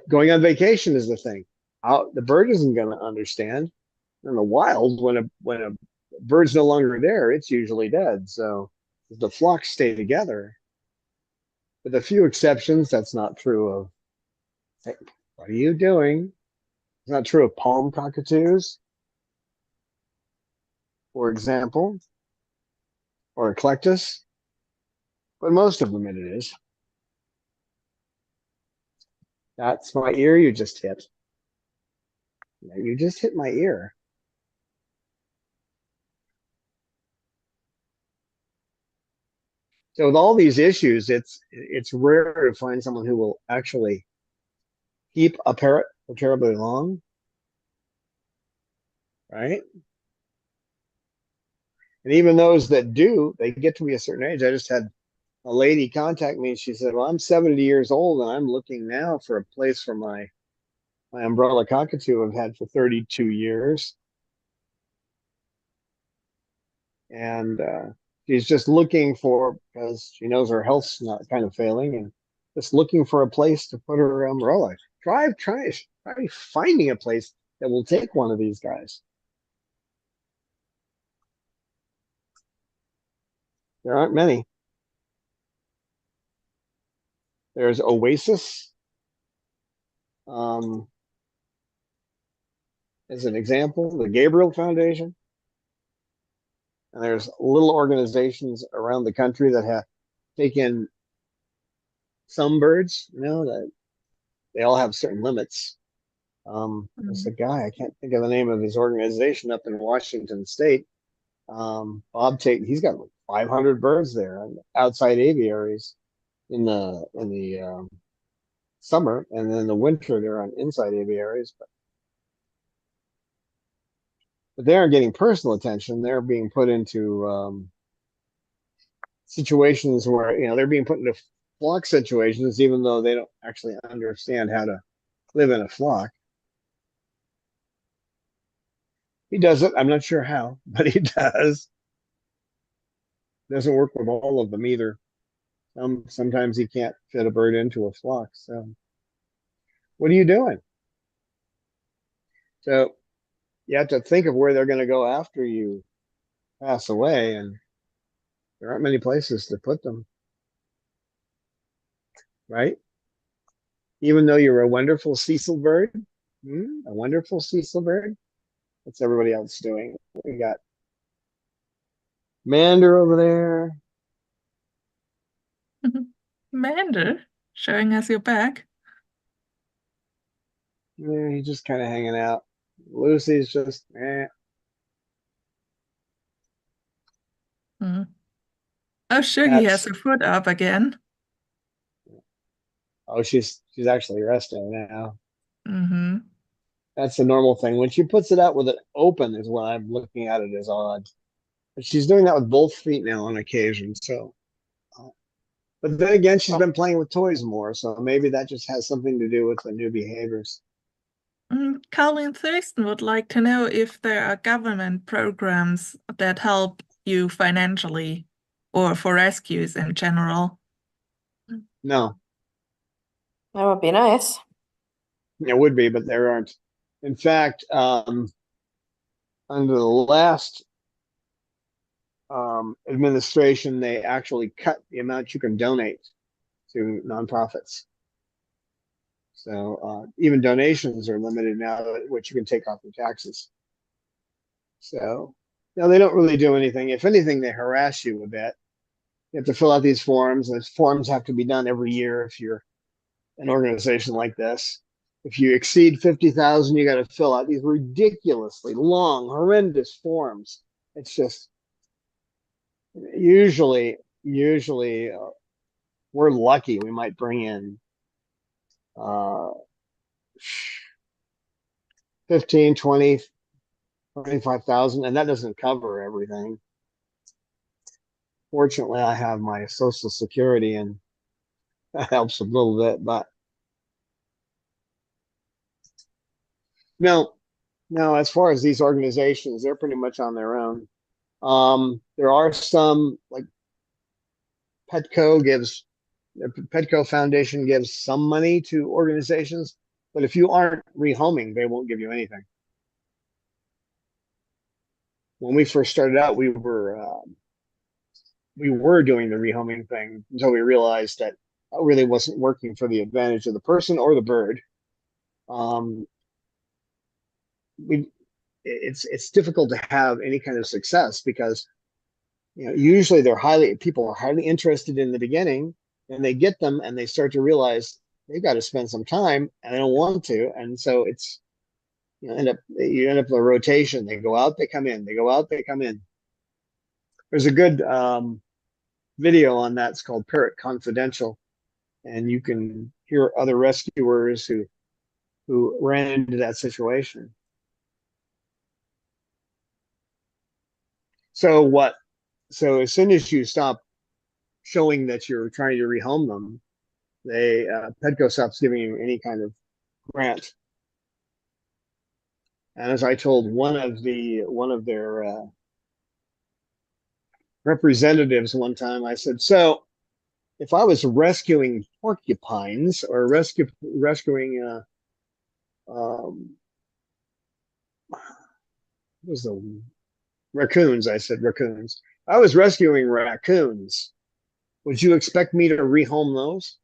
going on vacation is the thing. The bird isn't going to understand. In the wild, when a bird's no longer there, it's usually dead. So the flocks stay together. With a few exceptions, that's not true of, hey, what are you doing? It's not true of palm cockatoos, for example, or eclectus, but most of them it is. That's my ear you just hit. You just hit my ear. So with all these issues, it's rare to find someone who will actually keep a parrot for terribly long, right? And even those that do, they get to be a certain age. I just had a lady contact me and she said, well, I'm 70 years old and I'm looking now for a place for my umbrella cockatoo I've had for 32 years. and she's just looking for, because she knows her health's not kind of failing, and just looking for a place to put her umbrella. Try finding a place that will take one of these guys. There aren't many. There's Oasis, as an example, the Gabriel Foundation. And there's little organizations around the country that have taken some birds, that they all have certain limits. There's a guy, I can't think of the name of his organization up in Washington State. Bob Tate, he's got like 500 birds there, outside aviaries in the summer, and then the winter they're on inside aviaries. But they aren't getting personal attention. They're being put into situations where they're being put into flock situations, even though they don't actually understand how to live in a flock. He does it. I'm not sure how, but he does. Doesn't work with all of them either. Sometimes he can't fit a bird into a flock. So, what are you doing? So, you have to think of where they're going to go after you pass away, and there aren't many places to put them, right? Even though you're a wonderful Cecil bird, a wonderful Cecil bird, what's everybody else doing? We got Mander over there. Mander, showing us your back. Yeah, he's just kind of hanging out. Lucy's just, Oh, Shuggy has her foot up again. Oh, she's actually resting now. Mm-hmm. That's the normal thing. When she puts it out with it open is when I'm looking at it as odd. But she's doing that with both feet now on occasion. So, but then again, she's been playing with toys more. So maybe that just has something to do with the new behaviors. Colleen Thurston would like to know if there are government programs that help you financially or for rescues in general. No. That would be nice. It would be, but there aren't. In fact, under the last administration, they actually cut the amount you can donate to nonprofits. So even donations are limited now, which you can take off your taxes. So no, they don't really do anything. If anything, they harass you a bit. You have to fill out these forms, and these forms have to be done every year if you're an organization like this. If you exceed 50,000, you got to fill out these ridiculously long, horrendous forms. It's just usually we're lucky. We might bring in 15, 20, 25,000, and that doesn't cover everything. Fortunately, I have my Social Security, and that helps a little bit, but no, as far as these organizations, they're pretty much on their own. There are some, like Petco Foundation gives some money to organizations, but if you aren't rehoming, they won't give you anything. When we first started out, we were doing the rehoming thing until we realized that it really wasn't working for the advantage of the person or the bird. It's difficult to have any kind of success because usually people are highly interested in the beginning, and they get them and they start to realize they've got to spend some time and they don't want to, and so it's you end up with a rotation. They go out, they come in, they go out, they come in. There's a good video on that. It's called Parrot Confidential, and you can hear other rescuers who ran into that situation. So as soon as you stop showing that you're trying to rehome them, Petco stops giving you any kind of grant. And as I told one of their representatives one time. I said, so if I was rescuing porcupines or rescuing what was the raccoons? I said raccoons. I was rescuing raccoons. Would you expect me to rehome those?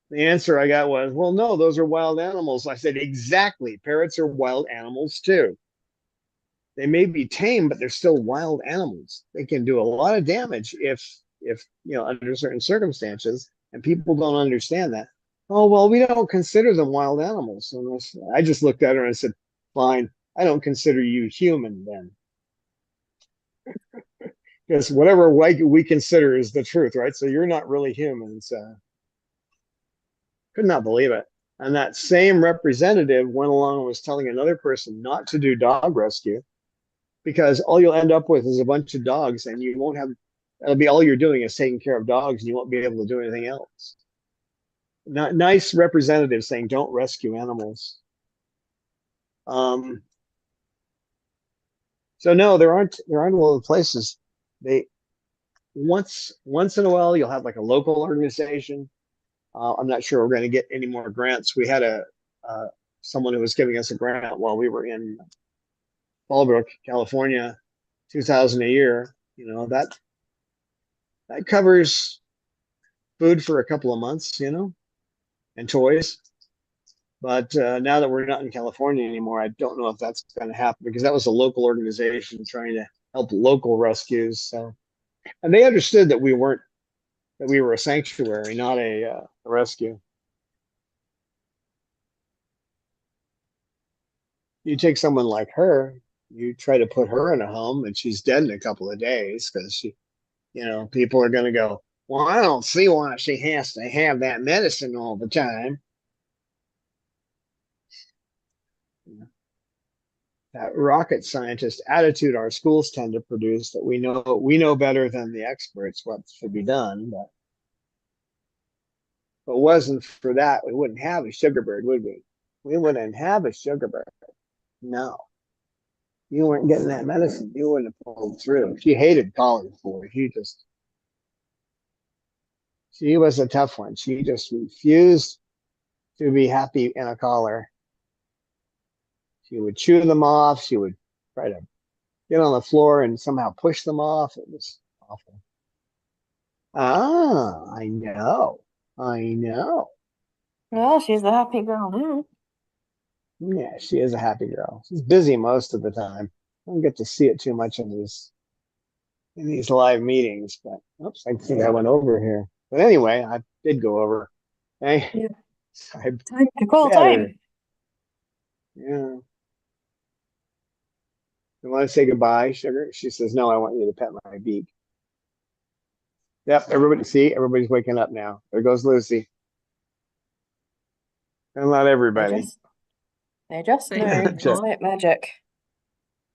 The answer I got was, well, no, those are wild animals. I said, exactly. Parrots are wild animals too. They may be tame, but they're still wild animals. They can do a lot of damage if under certain circumstances, and people don't understand that. Oh, well, we don't consider them wild animals. And I just looked at her and said, fine, I don't consider you human then. Because whatever we consider is the truth, right? So you're not really human. So could not believe it. And that same representative went along and was telling another person not to do dog rescue because all you'll end up with is a bunch of dogs and you won't have, that'll be all you're doing is taking care of dogs and you won't be able to do anything else. Not nice representative saying don't rescue animals. So no, there aren't a lot of places. They once in a while you'll have like a local organization. I'm not sure we're going to get any more grants. We had someone who was giving us a grant while we were in Fallbrook, California, 2,000 a year. That covers food for a couple of months, and toys. But now that we're not in California anymore, I don't know if that's going to happen because that was a local organization trying to help local rescues. So, and they understood that we were a sanctuary, not a rescue. You take someone like her, you try to put her in a home, and she's dead in a couple of days because people are going to go, well, I don't see why she has to have that medicine all the time. That rocket scientist attitude our schools tend to produce that we know better than the experts what should be done. But if it wasn't for that, we wouldn't have a sugar bird, would we? We wouldn't have a sugar bird. No. You weren't getting that medicine. You wouldn't have pulled through. She hated college boy. She was a tough one. She just refused to be happy in a collar. She would chew them off. She would try to get on the floor and somehow push them off. It was awful. Ah, I know. I know. Well, she's the happy girl now. Yeah, she is a happy girl. She's busy most of the time. I don't get to see it too much in these live meetings, but oops, I think I went over here. But anyway, I did go over. Hey, Yeah. I Time to call better. time. Yeah. You want to say goodbye, Sugar? She says, no, I want you to pet my beak. Yep, everybody's waking up now. There goes Lucy. And not everybody. They just Thank know. you. It's like magic.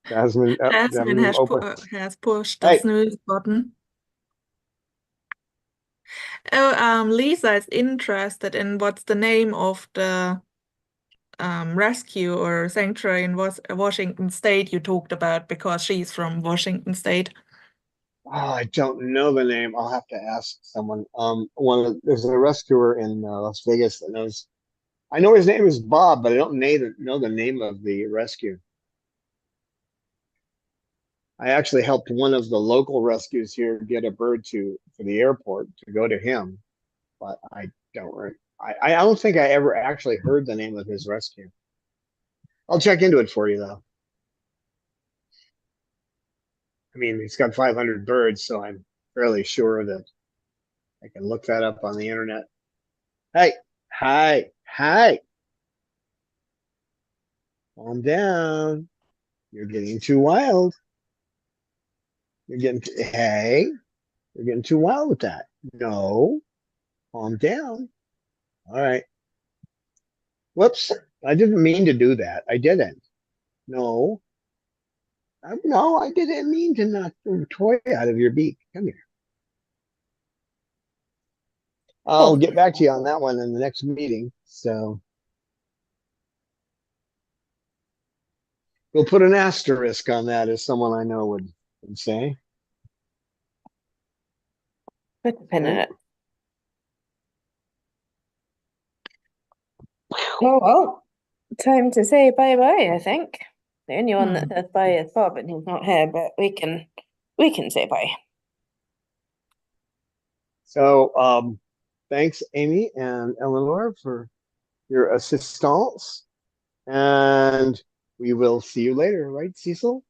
Jasmine, Jasmine has open. has pushed the Hey, snooze button. Oh, Lisa is interested in what's the name of the rescue or sanctuary in Washington State you talked about because she's from Washington State. oh, I don't know the name. I'll have to ask someone. There's a rescuer in Las Vegas that knows. I know his name is Bob, but I don't know the name of the rescue. I actually helped one of the local rescues here get a bird to the airport to go to him, but I don't think I ever actually heard the name of his rescue. I'll check into it for you though. I mean, he's got 500 birds, so I'm fairly sure that I can look that up on the internet. Hey, hi. Calm down. You're getting too wild. You're getting too wild with that. No, calm down. All right. Whoops. I didn't mean to do that. I didn't. No. No, I didn't mean to knock the toy out of your beak. Come here. I'll get back to you on that one in the next meeting. So we'll put an asterisk on that, as someone I know would say. Put a pin in Okay. it. Oh well, time to say bye bye, I think. The only one that says bye is Bob, and he's not here, but we can say bye. So thanks, Amy and Eleanor, for your assistance. And we will see you later, right, Cecil?